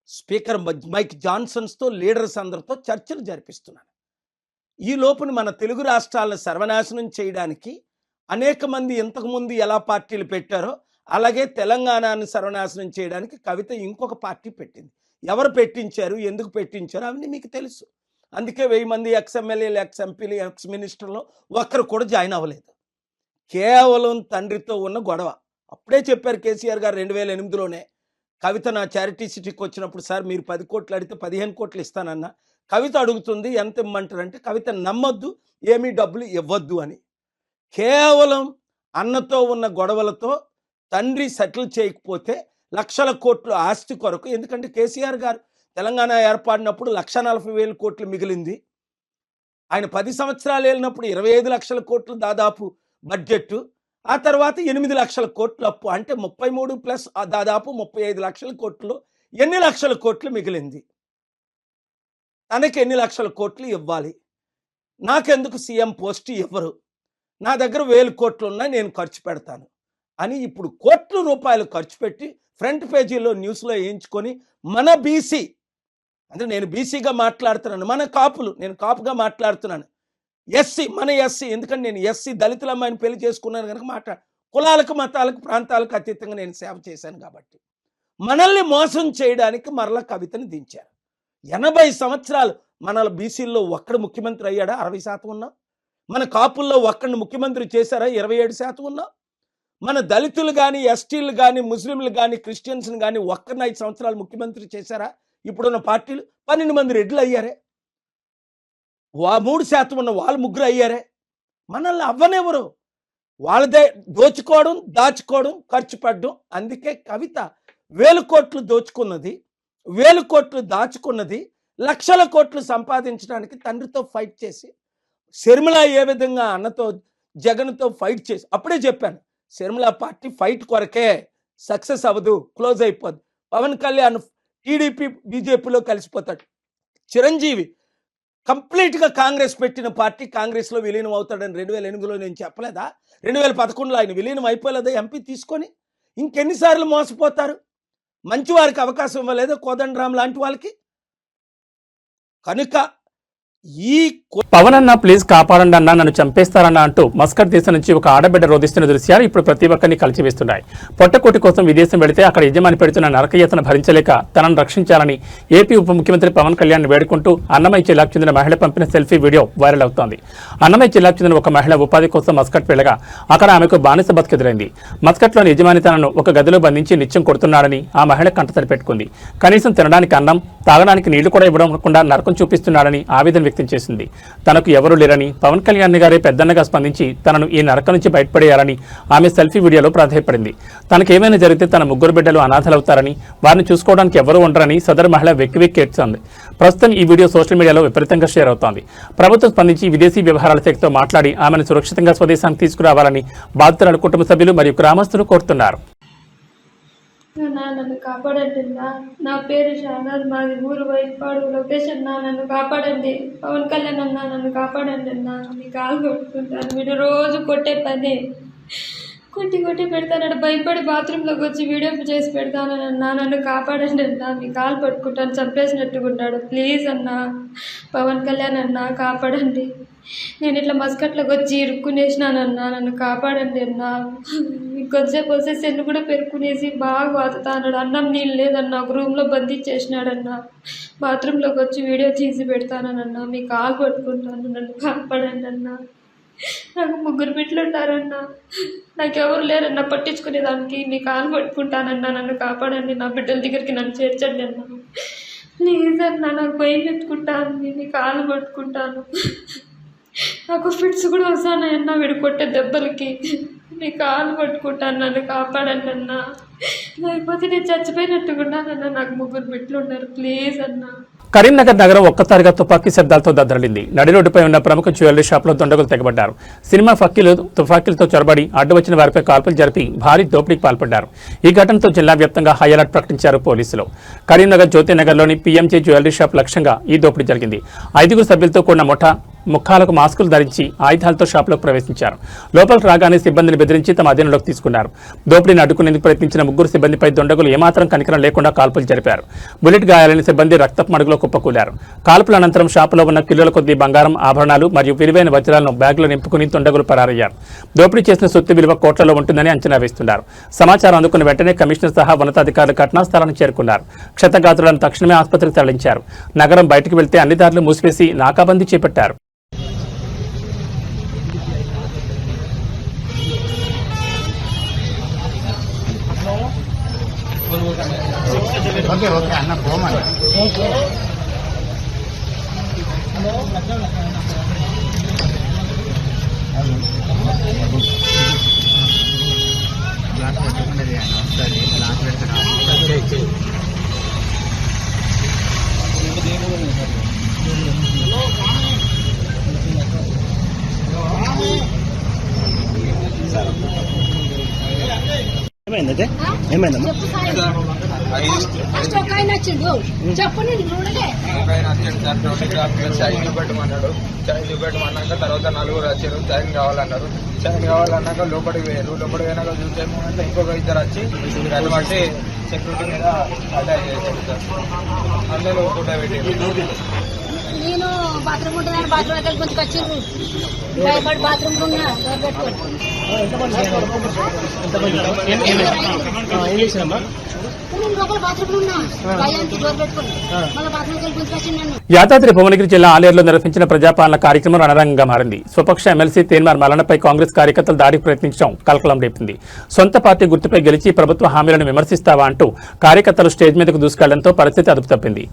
స్పీకర్ మైక్ జాన్సన్స్తో, లీడర్స్ అందరితో చర్చలు జరిపిస్తున్నాను. ఈ లోపున మన తెలుగు రాష్ట్రాలను సర్వనాశనం చేయడానికి అనేక మంది ఇంతకుముందు ఎలా పార్టీలు పెట్టారో అలాగే తెలంగాణను సర్వనాశనం చేయడానికి కవిత ఇంకొక పార్టీ పెట్టింది. ఎవరు పెట్టించారు, ఎందుకు పెట్టించారు అవన్నీ మీకు తెలుసు. అందుకే 1000 మంది ఎక్స్ఎమ్మెల్యేలు, ఎక్స్ఎంపీలు, ఎక్స్ మినిస్టర్లు ఒక్కరు కూడా జాయిన్ అవ్వలేదు. కేవలం తండ్రితో ఉన్న గొడవ. అప్పుడే చెప్పారు కేసీఆర్ గారు 2008లోనే. కవిత నా చారిటీ సిటీకి వచ్చినప్పుడు, సార్ మీరు 10 కోట్లు అడిగితే 15 కోట్లు ఇస్తానన్నా. కవిత అడుగుతుంది ఎంత ఇమ్మంటారంటే, కవిత నమ్మొద్దు, ఏమీ డబ్బులు ఇవ్వద్దు అని. కేవలం అన్నతో ఉన్న గొడవలతో తండ్రి సెటిల్ చేయకపోతే లక్షల కోట్లు ఆస్తి కొరకు, ఎందుకంటే కేసీఆర్ గారు తెలంగాణ ఏర్పడినప్పుడు 1,40,000 కోట్లు మిగిలింది. ఆయన 10 సంవత్సరాలు వెళ్ళినప్పుడు 25 లక్షల కోట్లు దాదాపు బడ్జెట్. ఆ తర్వాత 8 లక్షల కోట్లు అప్పు. అంటే 33 ప్లస్ దాదాపు 35 లక్షల కోట్లు. ఎన్ని లక్షల కోట్లు మిగిలింది? తనకి ఎన్ని లక్షల కోట్లు ఇవ్వాలి? నాకెందుకు సీఎం పోస్ట్ ఇవ్వరు, నా దగ్గర 1000 కోట్లు ఉన్నాయి, నేను ఖర్చు పెడతాను అని ఇప్పుడు కోట్ల రూపాయలు ఖర్చు పెట్టి ఫ్రంట్ పేజీలో న్యూస్లో వేయించుకొని మన బీసీ, అంటే నేను బీసీగా మాట్లాడుతున్నాను, మన కాపులు, నేను కాపుగా మాట్లాడుతున్నాను, ఎస్సీ మన ఎస్సీ, ఎందుకంటే నేను ఎస్సీ దళితుల అమ్మాయిని పెళ్లి చేసుకున్నాను కనుక కులాలకు, మతాలకు, ప్రాంతాలకు అతీతంగా నేను సేవ చేశాను కాబట్టి మనల్ని మోసం చేయడానికి మరలా కవితని దించారు. 80 సంవత్సరాలు మన బీసీల్లో ఒక్కడు ముఖ్యమంత్రి అయ్యాడా? 60% ఉన్నాం. మన కాపుల్లో ఒక్కడిని ముఖ్యమంత్రి చేశారా? 27% ఉన్నాం. మన దళితులు కానీ, ఎస్టీలు కానీ, ముస్లింలు కానీ, క్రిస్టియన్స్ని కానీ ఒక్కరిని 5 సంవత్సరాలు ముఖ్యమంత్రి చేశారా? ఇప్పుడున్న పార్టీలు 12 మంది రెడ్లు అయ్యారే. 3% ఉన్న వాళ్ళు 3 అయ్యారే. మనల్ని అవ్వనెవరు? వాళ్ళదే దోచుకోవడం, దాచుకోవడం, ఖర్చు పడ్డం. అందుకే కవిత 1000 కోట్లు దోచుకున్నది, 1000 కోట్లు దాచుకున్నది, లక్షల కోట్లు సంపాదించడానికి తండ్రితో ఫైట్ చేసి, శర్మిల ఏ విధంగా అన్నతో జగన్తో ఫైట్ చేసి, అప్పుడే చెప్పాను శర్మిల పార్టీ ఫైట్ కొరకే, సక్సెస్ అవ్వదు, క్లోజ్ అయిపోద్ది. పవన్ కళ్యాణ్ టీడీపీ బీజేపీలో కలిసిపోతాడు. చిరంజీవి కంప్లీట్గా కాంగ్రెస్ పెట్టిన పార్టీ కాంగ్రెస్లో విలీనం అవుతాడని 2008లో నేను చెప్పలేదా? 2011లో ఆయన విలీనం అయిపోలేదా ఎంపీ తీసుకొని? ఇంకెన్నిసార్లు మోసపోతారు? మంచి వారికి అవకాశం ఇవ్వలేదా కోదండరాం లాంటి వాళ్ళకి? కనుక ఈ పవన్ అన్న ప్లీజ్ కాపాడండి అన్న, నన్ను చంపేస్తారన్న అంటూ మస్కట్ దేశం నుంచి ఒక ఆడబిడ్డ రోధిస్తున్న దృశ్యాలు ఇప్పుడు ప్రతి ఒక్కరిని కలిచివేస్తున్నాయి. పొట్టకోటి కోసం విదేశం వెళితే అక్కడ యజమాని పెడుతున్న నరకయాతన భరించలేక తనను రక్షించాలని ఏపీ ఉప ముఖ్యమంత్రి పవన్ కళ్యాణ్ వేడుకుంటూ అన్నమయ్య జిల్లాకు చెందిన మహిళ పంపిన సెల్ఫీ వీడియో వైరల్ అవుతోంది. అన్నమయ్య జిల్లాకు చెందిన ఒక మహిళ ఉపాధి కోసం మస్కట్ వెళ్ళగా అక్కడ ఆమెకు బానిస బతికెదురైంది. మస్కట్లోని యజమాని తనను ఒక గదిలో బంధించి నిత్యం కొడుతున్నాడని ఆ మహిళ కంటతడి పెట్టుకుంది. కనీసం తినడానికి అన్నం, తాగడానికి నీళ్లు కూడా ఇవ్వకుండా నరకం చూపిస్తున్నాడని ఆవేదన వ్యక్తం చేసింది. తనకు ఎవరూ లేరని, పవన్ కళ్యాణ్ గారే పెద్దన్నగా స్పందించి తనను ఈ నరకం నుంచి బయటపడేయాలని ఆమె సెల్ఫీ వీడియోలో ప్రాధాయపడింది. తనకేమైనా జరిగితే తన 3 బిడ్డలు అనాథలవుతారని, వారిని చూసుకోవడానికి ఎవరూ ఉండరని సదరు మహిళ వెక్కి ఏడ్చింది. ప్రస్తుతం ఈ వీడియో సోషల్ మీడియాలో విపరీతంగా షేర్ అవుతోంది. ప్రభుత్వం స్పందించి విదేశీ వ్యవహారాల శాఖతో మాట్లాడి ఆమెను సురక్షితంగా స్వదేశానికి తీసుకురావాలని బాధితురాలు కుటుంబ సభ్యులు మరియు గ్రామస్తులు కోరుతున్నారు. నన్ను కాపాడండి. నా పేరు షానాజ్, మాది ఊరు వైపాడు, లొకేషన్ నన్ను కాపాడండి. పవన్ కళ్యాణ్ అన్న నన్ను కాపాడండి అన్న, మీ కాలు కొట్టుకుంటాను. వీడు రోజు కొట్టే పని, కొట్టి పెడతానడు. భయపడి బాత్రూంలోకి వచ్చి వీడియో చేసి పెడతానన్నా, నన్ను కాపాడండి అన్న, మీ కాలు పట్టుకుంటాను, చంపేసినట్టుకుంటాడు. ప్లీజ్ అన్న, పవన్ కళ్యాణ్ అన్న కాపాడండి. నేను ఇట్లా మస్కట్లోకి వచ్చి ఇరుక్కునేసినానన్నా, నన్ను కాపాడండి అన్నా. ఇంకొంచెంసేపు వస్తే సెన్ను కూడా పెరుక్కునేసి బాగా వాతుతాడు. అన్నం నీళ్ళు లేదన్నా, ఒక రూమ్లో బంధించేసినాడన్నా. బాత్రూంలోకి వచ్చి వీడియో తీసి పెడతానన్నా, మీ కాలు పట్టుకుంటాను, నన్ను కాపాడండి అన్నా. నాకు 3 బిడ్డలు ఉన్నారన్నా, నాకెవరు లేరన్నా పట్టించుకునేదానికి. మీ కాలు పట్టుకుంటానన్నా, నన్ను కాపాడండి. నా బిడ్డల దగ్గరికి నన్ను చేర్చండి అన్నా. ప్లీజ్ అన్నా, నాకు భయం ఎత్తుకుంటాను, మీ కాలు పట్టుకుంటాను. నాకు ఫిట్స్ కూడా వస్తానన్నా వీడు కొట్టే దెబ్బలకి. మీ కాలు పట్టుకుంటాను, నన్ను కాపాడండి అన్నా, లేకపోతే నేను చచ్చిపోయినట్టుకున్నానన్నా. నాకు 3 బిడ్డలు ఉన్నారు, ప్లీజ్ అన్నా. కరీంనగర్ నగరం ఒక్కసారిగా తుపాకీ శబ్దాలతో దద్దరిల్లింది. నడి రోడ్డుపై ఉన్న ప్రముఖ జ్యువెలరీ షాప్లో దుండగులు తెగబడ్డారు. సినిమా ఫక్కీలు తుపాకీలతో చొరబడి అడ్డు వచ్చిన వారిపై కాల్పులు జరిపి భారీ దోపిడీకి పాల్పడ్డారు. ఈ ఘటనతో జిల్లా వ్యాప్తంగా హై అలర్ట్ ప్రకటించారు పోలీసులు. కరీంనగర్ జ్యోతినగర్లోని పీఎంజే జ్యువెలరీ షాప్ లక్ష్యంగా ఈ దోపిడీ జరిగింది. 5 సభ్యులతో కూడిన ముఠా ముఖాలకు మాస్కులు ధరించి ఆయుధాలతో షాపులోకి ప్రవేశించారు. లోపలికి రాగానే సిబ్బందిని బెదిరించి తమ అధీనంలోకి తీసుకున్నారు. దోపిడీని అడ్డుకునేందుకు ప్రయత్నించిన 3 సిబ్బందిపై దుండగులు ఏమాత్రం కనికరం లేకుండా కాల్పులు జరిపారు. బుల్లెట్ గాయాలైన సిబ్బంది రక్తపు మడుగులో కుప్పకూలారు. కాల్పుల అనంతరం షాపులో ఉన్న కిలోల కొద్దీ బంగారం, ఆభరణాలు మరియు విలువైన వజ్రాలను బ్యాగులో నింపుకుని దుండగులు పరారయ్యారు. దోపిడీ చేసిన సొత్తు విలువ కోట్లలో ఉంటుందని అంచనా వేస్తున్నారు. సమాచారం అందుకున్న వెంటనే కమిషనర్ సహా ఉన్నతాధికారులు ఘటనా స్థలానికి చేరుకున్నారు. క్షతగాత్రులను తక్షణమే ఆసుపత్రికి తరలించారు. నగరం బయటకు వెళ్తే అన్ని దారులు మూసివేసి నాకాబందీ చేపట్టారు. ఫస్ట్ ఒక ఆయన వచ్చిండు చెప్పండి చాయ్ చూపెట్టమన్నాడు. చాయ్ చూపెట్టమన్నాక తర్వాత 4 వచ్చారు. చాయ్ కావాలన్నారు. చాయ్ కావాలన్నాక లోపలికి పోయారు. లోపలికి పోయినాక చూసేమో అంటే ఇంకొక 2 వచ్చి దాన్ని బట్టి సెక్యూరిటీ మీద అటాక్ చేశారు సార్. అందరూ ఫోటో పెట్టారు. నేను బాత్రూమ్ ఉంటుందని బాత్రూమ్ వెళ్ళి కొంచెం వచ్చిండ్రు భయపడి బాత్రూమ్ ఉన్నా యాదాద్రి భువనగిరి జిల్లా ఆలేరులో నిర్వహించిన ప్రజాపాలన కార్యక్రమం రణరంగంగా మారింది. స్వపక్ష ఎమ్మెల్సీ తేన్మార్ మల్లన్నపై కాంగ్రెస్ కార్యకర్తలు దాడికి ప్రయత్నించడం కలకలం రేపింది. సొంత పార్టీ గుర్తుపై గెలిచి ప్రభుత్వ హామీలను విమర్శిస్తావా అంటూ కార్యకర్తలు స్టేజ్ మీదకు దూసుకెళ్లడంతో పరిస్థితి అదుపు తప్పింది.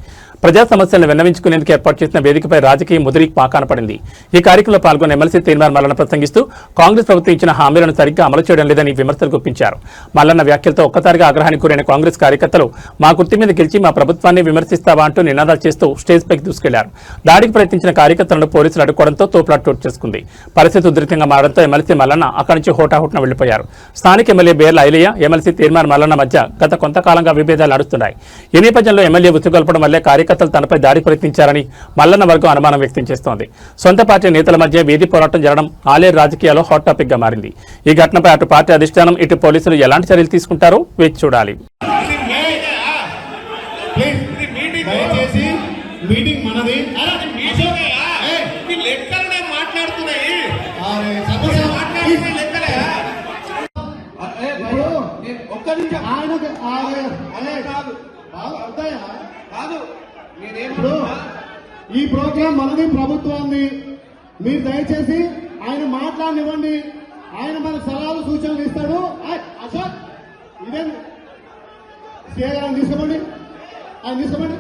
ప్రజా సమస్యలను విన్నవించుకునేందుకు ఏర్పాటు చేసిన వేదికపై రాజకీయ ముదిరి పాకాన పడింది. ఈ కార్యక్రమంలో పాల్గొన్న ఎమ్మెల్సీ తేన్మార్ మల్లన్న ప్రసంగిస్తూ కాంగ్రెస్ ప్రభుత్వం ఇచ్చిన హామీలను సరిగ్గా అమలు చేయడం లేదని విమర్శలు గుప్పించారు. మల్లన్న వ్యాఖ్యలతో ఒక్కసారిగా ఆగ్రహానికి గురైన కాంగ్రెస్ కార్యకర్తలు మా గుర్తు మీద గెలిచి మా ప్రభుత్వాన్ని విమర్శిస్తావా అంటూ నినాదాలు చేస్తూ స్టేజ్ పైకి దూసుకెళ్లారు. దాడికి ప్రయత్నించిన కార్యకర్తలను పోలీసులు అడ్డుకోవడంతో తోపులాట చోటు చేసుకుంది. పరిస్థితి ఉధృతంగా మారడంతో ఎమ్మెల్సీ మల్లన్న అక్కడి నుంచి హోటాహుట్న వెళ్లిపోయారు. స్థానిక ఎమ్మెల్యే బేర్ల ఐలయ్య, ఎమ్మెల్సీ తేన్మార్ మల్లన్న మధ్య గత కొంతకాలంగా విభేదాలు నడుస్తున్నాయి. ఈ నేపథ్యంలో ఎమ్మెల్యే ఉత్తుగొల్పడం వల్లే కార్యకర్తలు తనపై దాడి ప్రయత్నించారని మల్లన్న వర్గం అనుమానం వ్యక్తం చేస్తోంది. సొంత పార్టీ నేతల మధ్య వీధి పోరాటం జరగడం ఆలేరు రాజకీయాల్లో హాట్ టాపిక్ గా మారింది. ఈ ఘటనపై అటు పార్టీ అధిష్టానం, ఇటు పోలీసులు ఎలాంటి చర్యలు తీసుకుంటారో వేచి చూడాలి. ఈ ప్రోగ్రాం మనది, ప్రభుత్వాన్ని. మీరు దయచేసి ఆయన మాట్లాడనివ్వండి. ఆయన మన సలహాలు సూచనలు ఇస్తాడు. అశోక్ ఇదే తీసుకోండి, ఆయన తీసుకోండి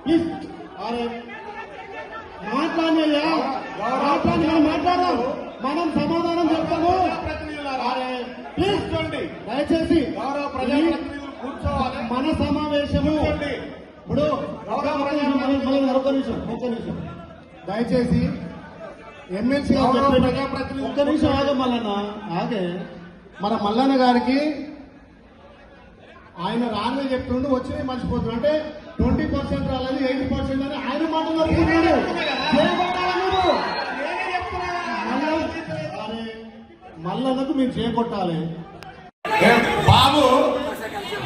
ప్లీజ్. మాట్లాడినయ్యా, మాట్లాడదాం, మనం సమాధానం చెప్తాము. ప్లీజ్ దయచేసి మన సమావేశము ఇప్పుడు ఒక్క నిమిషం దయచేసి ఎమ్మెల్సీ ఒక్క నిమిషం ఆగే మల్లన్న, ఆగే. మన మల్లన్న గారికి ఆయన రానే చెప్తుండు, వచ్చి మర్చిపోతుంది. అంటే 20% రాలేదు, 80% అని ఆయన మాట్లాడుతున్నాడు. మల్లన్నకు మీరు చేపట్టాలి. బాబు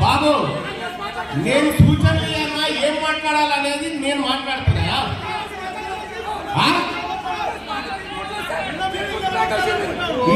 బాబు నేను సూచనలు ఇవ్వనా, ఏం మాట్లాడాలనేది నేను మాట్లాడుతున్నా.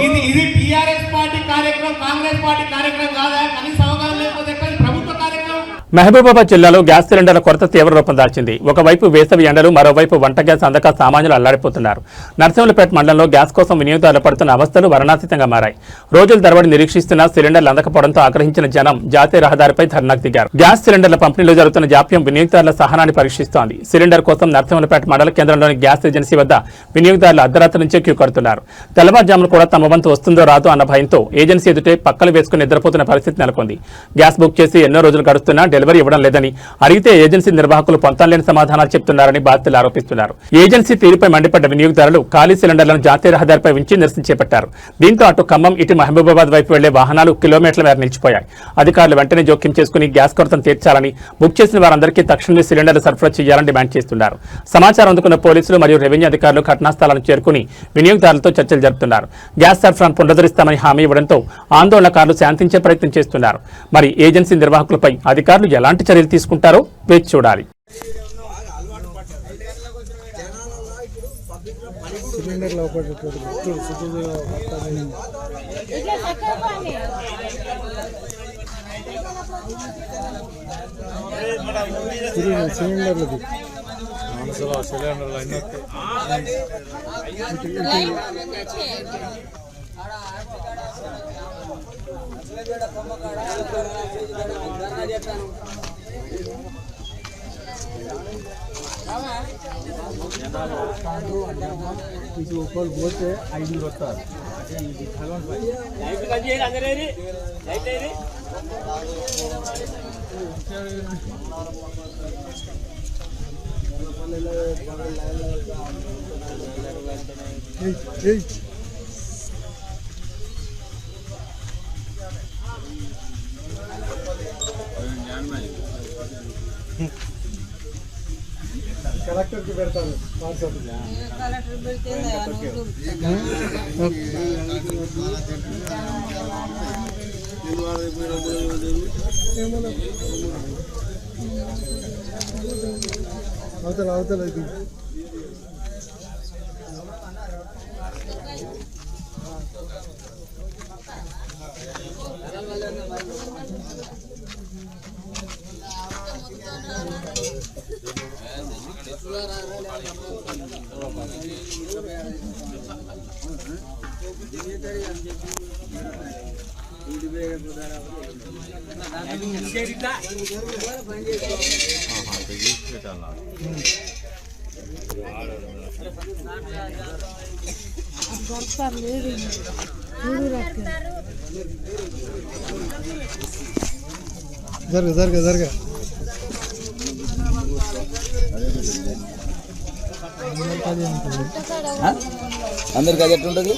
ఇది టీఆర్ఎస్ పార్టీ కార్యక్రమం, కాంగ్రెస్ పార్టీ కార్యక్రమం కాదా? కనీస అవగాహన లేకపోతే ప్రభుత్వ కార్యక్రమం. మహబూబాబాద్ జిల్లాలో గ్యాస్ సిలిండర్ల కొరత తీవ్ర రూపం దాల్చింది. ఒకవైపు వేసవి ఎండలు, మరోవైపు వంట గ్యాస్ అందక సామాన్యులు అల్లాడిపోతున్నారు. నర్సింహులపేట మండలంలో గ్యాస్ కోసం వినియోగదారులు పడుతున్న అవస్థలు వర్ణాతీతంగా మారాయి. రోజుల తరబడి నిరీక్షిస్తున్న సిలిండర్లు అందకపోవడంతో ఆగ్రహించిన జనం జాతీయ రహదారిపై ధర్నాకు దిగారు. గ్యాస్ సిలిండర్ల పంపిణీలో జరుగుతున్న జాప్యం వినియోగదారుల సహనాన్ని పరీక్షిస్తోంది. సిలిండర్ కోసం నర్సింహులపేట మండల కేంద్రంలోని గ్యాస్ ఏజెన్సీ వద్ద వినియోగదారులు అర్ధరాత్రి నుంచే క్యూ కడుతున్నారు. తెల్లవారుజామున కూడా తమ వంతు వస్తుందో రాదో అన్న భయంతో ఏజెన్సీ ఎదుటే పక్కలు వేసుకుని నిద్రపోతున్న పరిస్థితి నెలకొంది. గ్యాస్ బుక్ చేసి ఎన్నో రోజులు గడుస్తున్నా డెలివరీ ఇవ్వడం లేదని, అడిగితే ఏజెన్సీ నిర్వాహకులు పొంతనలేని సమాధానాలు చెప్తున్నారని బాధితులు ఆరోపిస్తున్నారు. ఏజెన్సీ తీరుపై మండిపడ్డ వినియోగదారులు ఖాళీ సిలిండర్లను జాతీయ రహదారిపై ఉంచి నిరసన చేపట్టారు. దీంతో అటు ఖమ్మం ఇటు మహబూబాబాద్ వైపు వెళ్లే వాహనాలు కిలోమీటర్ల మేర నిలిచిపోయాయి. అధికారులు వెంటనే జోక్యం చేసుకుని గ్యాస్ కొరతను తీర్చాలని, బుక్ చేసిన వారందరికీ తక్షణమే సిలిండర్లు సరఫరా చేయాలని డిమాండ్ చేస్తున్నారు. సమాచారం అందుకున్న పోలీసులు మరియు రెవెన్యూ అధికారులు ఘటనా స్థలాలను చేరుకుని వినియోగదారులతో చర్చలు జరుపుతున్నారు. గ్యాస్ సరఫరాను పునరుద్ధరిస్తామని హామీ ఇవ్వడంతో ఆందోళనకారులు శాంతించే ప్రయత్నం చేస్తున్నారు. మరి ఏజెన్సీ నిర్వాహకులపై అధికారులు ఎలాంటి చర్యలు తీసుకుంటారో వేచి చూడాలి. పోతే 5 వస్తారు. కలెక్టర్కి పెడతారు. అవతల ఇది జరగ అందరికి అది ఎట్లుంటది?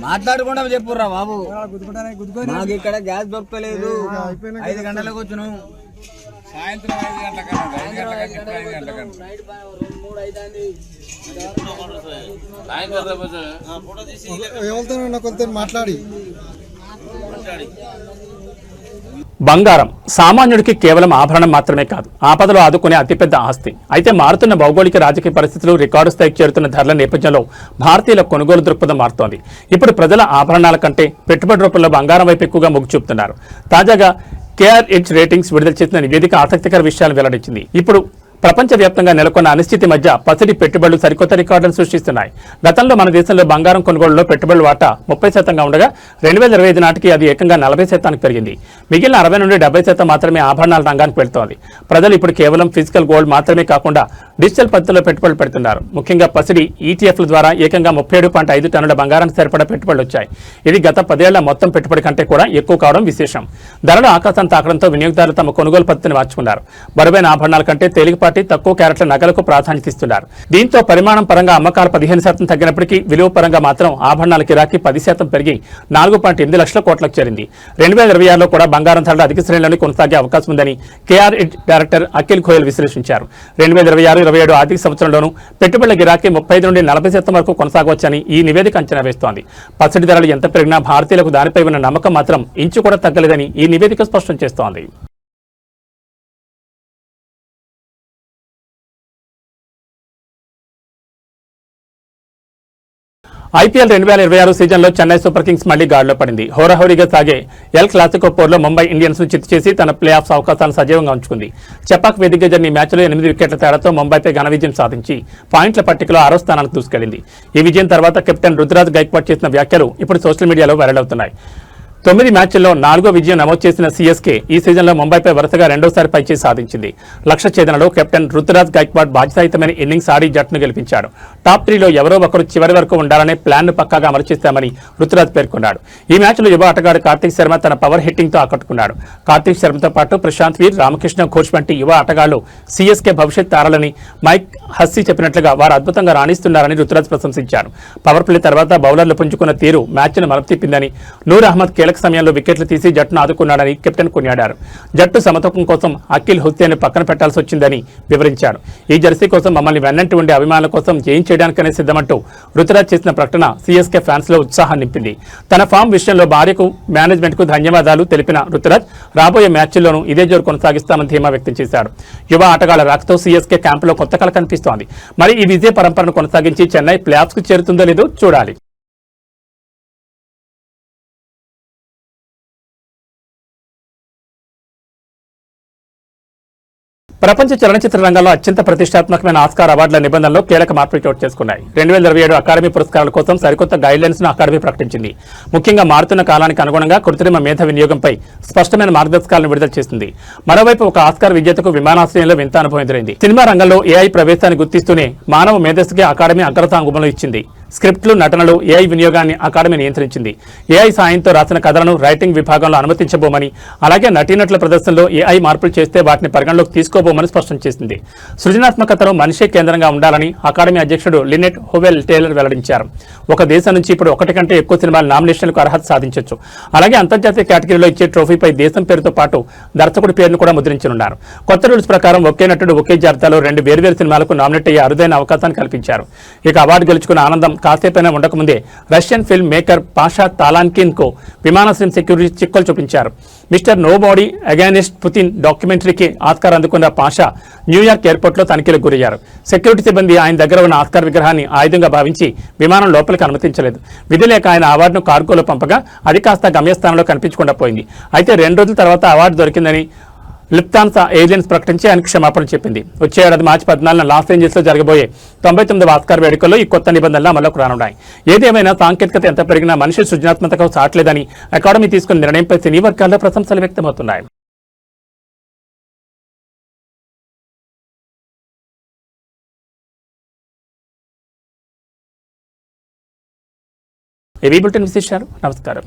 మాట్లాడకుండా చెప్పుర్రా బాబు, మాకు ఇక్కడ గ్యాస్ దొరకలేదు. 5 గంటలకు వచ్చినాం, సాయంత్రం 5 గంటలకు మాట్లాడి బంగారం సామాన్యుడికి కేవలం ఆభరణం మాత్రమే కాదు, ఆపదలో ఆదుకునే అతిపెద్ద ఆస్తి. అయితే మారుతున్న భౌగోళిక రాజకీయ పరిస్థితులు, రికార్డు స్థాయికి చేరుతున్న ధరల నేపథ్యంలో భారతీయుల కొనుగోలు దృక్పథం మారుతోంది. ఇప్పుడు ప్రజల ఆభరణాల కంటే పెట్టుబడి రూపంలో బంగారం వైపు ఎక్కువగా మొగ్గు చూపుతున్నారు. తాజాగా KRH రేటింగ్స్ విడుదల చేసిన నివేదిక ఆసక్తికర విషయాలు వెల్లడించింది. ఇప్పుడు ప్రపంచవ్యాప్తంగా నెలకొన్న అనిశ్చితి మధ్య పసిడి పెట్టుబడులు సరికొత్త రికార్డులను సృష్టిస్తున్నాయి. గతంలో మన దేశంలో బంగారం కొనుగోలులో పెట్టుబడుల వాటా 30% ఉండగా 2025 నాటికి అది ఏకంగా 40% పెరిగింది. మిగిలిన 60 నుండి 70% మాత్రమే ఆభరణాల రంగానికి వెళ్తోంది. ప్రజలు ఇప్పుడు కేవలం ఫిజికల్ గోల్డ్ మాత్రమే కాకుండా డిజిటల్ పద్ధతిలో పెట్టుబడులు పెడుతున్నారు. ముఖ్యంగా పసిడి ETFల ద్వారా ఏకంగా 37.5 టన్నుల బంగారానికి సరిపడా పెట్టుబడులు వచ్చాయి. ఇది గత 10 ఏళ్ల మొత్తం పెట్టుబడి కంటే కూడా ఎక్కువ కావడం విశేషం. ధరలు ఆకాశాన్ని తాకడంతో వినియోగదారులు తమ కొనుగోలు పద్ధతిని మార్చుకున్నారు. బరువైన ఆభరణాల కంటే తేలికపాటి తక్కువ క్యారెట్ల నగలకు ప్రాధాన్యత ఇస్తున్నారు. దీంతో పరిమాణం పరంగా అమ్మకాలు 15% తగ్గినప్పటికీ విలువ పరంగా మాత్రం ఆభరణాల గిరాకీ 10% పెరిగి 4.8 లక్షల కోట్లకు చేరింది. 2026లో కూడా బంగారం ధరలు అధిక శ్రేణిలోనే కొనసాగే అవకాశం ఉందని KRH డైరెక్టర్ అఖిల్ గోయల్ విశ్లేషించారు. 2026-27 ఆర్థిక సంవత్సరంలోనూ పెట్టుబడుల గిరాకీ 35 నుండి 40% వరకు కొనసాగవచ్చని ఈ నివేదిక అంచనా వేస్తోంది. పసిడి ధరలు ఎంత పెరిగినా భారతీయులకు దానిపై ఉన్న నమ్మకం మాత్రం ఇంచు కూడా తగ్గలేదని ఈ నివేదిక స్పష్టం చేస్తోంది. IPL 2026 సీజన్లో చెన్నై సూపర్ కింగ్స్ మళ్లీ గాడిలో పడింది. హోరాహోరీగా సాగే ఎల్ క్లాసికో పోర్లో ముంబై ఇండియన్స్ ను చిత్తు చేసి తన ప్లే ఆఫ్స్ అవకాశాలను సజీవంగా ఉంచుకుంది. చెపాక్ వేదికగా జరిగిన మ్యాచ్లో 8 వికెట్ల తేడాతో ముంబైపై ఘన విజయం సాధించి పాయింట్ల పట్టికలో 6వ స్థానానికి దూసుకెళ్లింది. ఈ విజయం తర్వాత కెప్టెన్ రుతురాజ్ గైక్వాడ్ చేసిన వ్యాఖ్యలు ఇప్పుడు సోషల్ మీడియాలో వైరల్ అవుతున్నాయి. 9 మ్యాచ్ల్లో 4వ విజయం నమోదు చేసిన సీఎస్కే ఈ సీజన్లో ముంబైపై వరుసగా రెండోసారి పైచేయి సాధించింది. లక్ష్య ఛేదనలో కెప్టెన్ రుతురాజ్ గైక్వాడ్ బాధ్యతాయుతమైన ఇన్నింగ్స్ ఆడి జట్టును గెలిపించాడు. టాప్ 3లో ఎవరో ఒకరు చివరి వరకు ఉండాలనే ప్లాన్ను పక్కాగా అమలు చేశామని రుతురాజ్ పేర్కొన్నాడు. ఈ మ్యాచ్లో యువ ఆటగాడు కార్తీక్ శర్మ తన పవర్ హిట్టింగ్తో ఆకట్టుకున్నాడు. కార్తీక్ శర్మతో పాటు ప్రశాంత్ వీర్, రామకృష్ణ ఘోష్ వంటి యువ ఆటగాళ్లు సీఎస్కే భవిష్యత్ తారాలని మైక్ హస్సీ చెప్పినట్లుగా వారు అద్భుతంగా రాణిస్తున్నారని రుతురాజ్ ప్రశంసించారు. పవర్ ప్లే తర్వాత బౌలర్లు పుంజుకున్న తీరు మ్యాచ్ను మలుపు తిప్పిందని, నూర్ అహ్మద్ కీలక సమయంలో వికెట్లు తీసి జట్టును ఆదుకున్నాడని కెప్టెన్ కొనియాడారు. జట్టు సమతూకం కోసం అఖిల్ హుస్సేన్ పక్కన పెట్టాల్సి వచ్చిందని వివరించారు. ఈ జెర్సీ కోసం మమ్మల్ని వెన్నంటి ఉండే అభిమానుల కోసం ఏం చేయడానికనే సిద్ధమంటూ రుతురాజ్ చేసిన ప్రకటన సీఎస్కే ఫ్యాన్స్ లో ఉత్సాహాన్ని నింపింది. తన ఫామ్ విషయంలో భార్యకు, మేనేజ్మెంట్ కు ధన్యవాదాలు తెలిపిన రుతురాజ్ రాబోయే మ్యాచ్ల్లోనూ ఇదే జోరు కొనసాగిస్తామని ధీమా వ్యక్తం చేశారు. యువ ఆటగాళ్ల రాకతో సీఎస్కే క్యాంపులో కొత్త కళ కనిపిస్తోంది. మరి ఈ విజయ పరంపరను కొనసాగించి చెన్నై ప్లే ఆఫ్స్ కు చేరుతుందో లేదో చూడాలి. ప్రపంచ చలనచిత్ర రంగంలో అత్యంత ప్రతిష్టాత్మకమైన ఆస్కార్ అవార్డుల నిబంధనలో కీలక మార్పులు చోటు చేసుకున్నాయి. 2027 అకాడమీ పురస్కారాల కోసం సరికొత్త గైడ్లైన్స్ ను అకాడమీ ప్రకటించింది. ముఖ్యంగా మారుతున్న కాలానికి అనుగుణంగా కృత్రిమ మేధ వినియోగంపై స్పష్టమైన మార్గదర్శకాలను విడుదల చేసింది. మరోవైపు ఒక ఆస్కార్ విజేతకు విమానాశ్రయంలో వింత అనుభవం ఎదురైంది. సినిమా రంగంలో ఏఐ ప్రవేశాన్ని గుర్తిస్తూనే మానవ మేధస్సుకి అకాడమీ అగ్రతాంగుమలో ఇచ్చింది. స్క్రిప్ట్లు, నటనలు, ఏఐ వినియోగాన్ని అకాడమీ నియంత్రించింది. ఏఐ సాయంతో రాసిన కథలను రైటింగ్ విభాగంలో అనుమతించబోమని, అలాగే నటీనటుల ప్రదర్శనలో ఏఐ మార్పులు చేస్తే వాటిని పరిగణలోకి తీసుకోబోమని స్పష్టం చేసింది. సృజనాత్మకతను మనిషే కేంద్రంగా ఉండాలని అకాడమీ అధ్యక్షుడు లినెట్ హోవెల్ టేలర్ వెల్లడించారు. ఒక దేశం నుంచి ఇప్పుడు 1 కంటే ఎక్కువ సినిమాల నామినేషన్లకు అర్హత సాధించవచ్చు. అలాగే అంతర్జాతీయ కేటగిరీలో ఇచ్చే ట్రోఫీపై దేశం పేరుతో పాటు దర్శకుడి పేరును కూడా ముద్రించనున్నారు. కొత్త రూల్స్ ప్రకారం ఒకే నటుడు ఒకే జాబితాలో 2 వేర్వేరు సినిమాలకు నామినేట్ అయ్యే అరుదైన అవకాశాన్ని కల్పించారు. ఇక అవార్డు గెలుచుకున్న ఆనందం కాసేపైనా ఉండకముందే Russian film maker Pasha Talankin కు విమానాశ్రయం సెక్యూరిటీ చిక్కులు చూపించారు. Mister nobody against Putin డాక్యుమెంటరీకి ఆస్కార్ అందుకున్న పాషా న్యూయార్క్ ఎయిర్పోర్ట్లో తనిఖీలకు గురయ్యారు. సెక్యూరిటీ సిబ్బంది ఆయన దగ్గర ఉన్న ఆస్కార్ విగ్రహాన్ని ఆయుధంగా భావించి విమానం లోపలికి అనుమతించలేదు. విధి లేక ఆయన అవార్డును కార్గోలో పంపగా అది కాస్త గమ్యస్థానంలో కనిపించకుండా పోయింది. అయితే 2 రోజుల తర్వాత అవార్డు దొరికిందని లుఫ్తాన్సా ఎయిర్లైన్స్ ప్రకటించి ఆయనకు క్షమాపణ చెప్పింది. వచ్చే ఏడాది మార్చి 14న లాస్ ఏంజల్స్ లో జరగబోయే 99వ ఆస్కార్ వేడుకల్లో ఈ కొత్త నిబంధనలు అమలుకు రానున్నాయి. ఏదేమైనా సాంకేతికత ఎంత పెరిగినా మనిషి సృజనాత్మకతకు సాట్లేదని అకాడమీ తీసుకున్న నిర్ణయంపై సినీ వర్గాల్లో ప్రశంసలు వ్యక్తమవుతున్నాయి. ఏవీ బులెటిన్ విశేషాలు. నమస్కారం.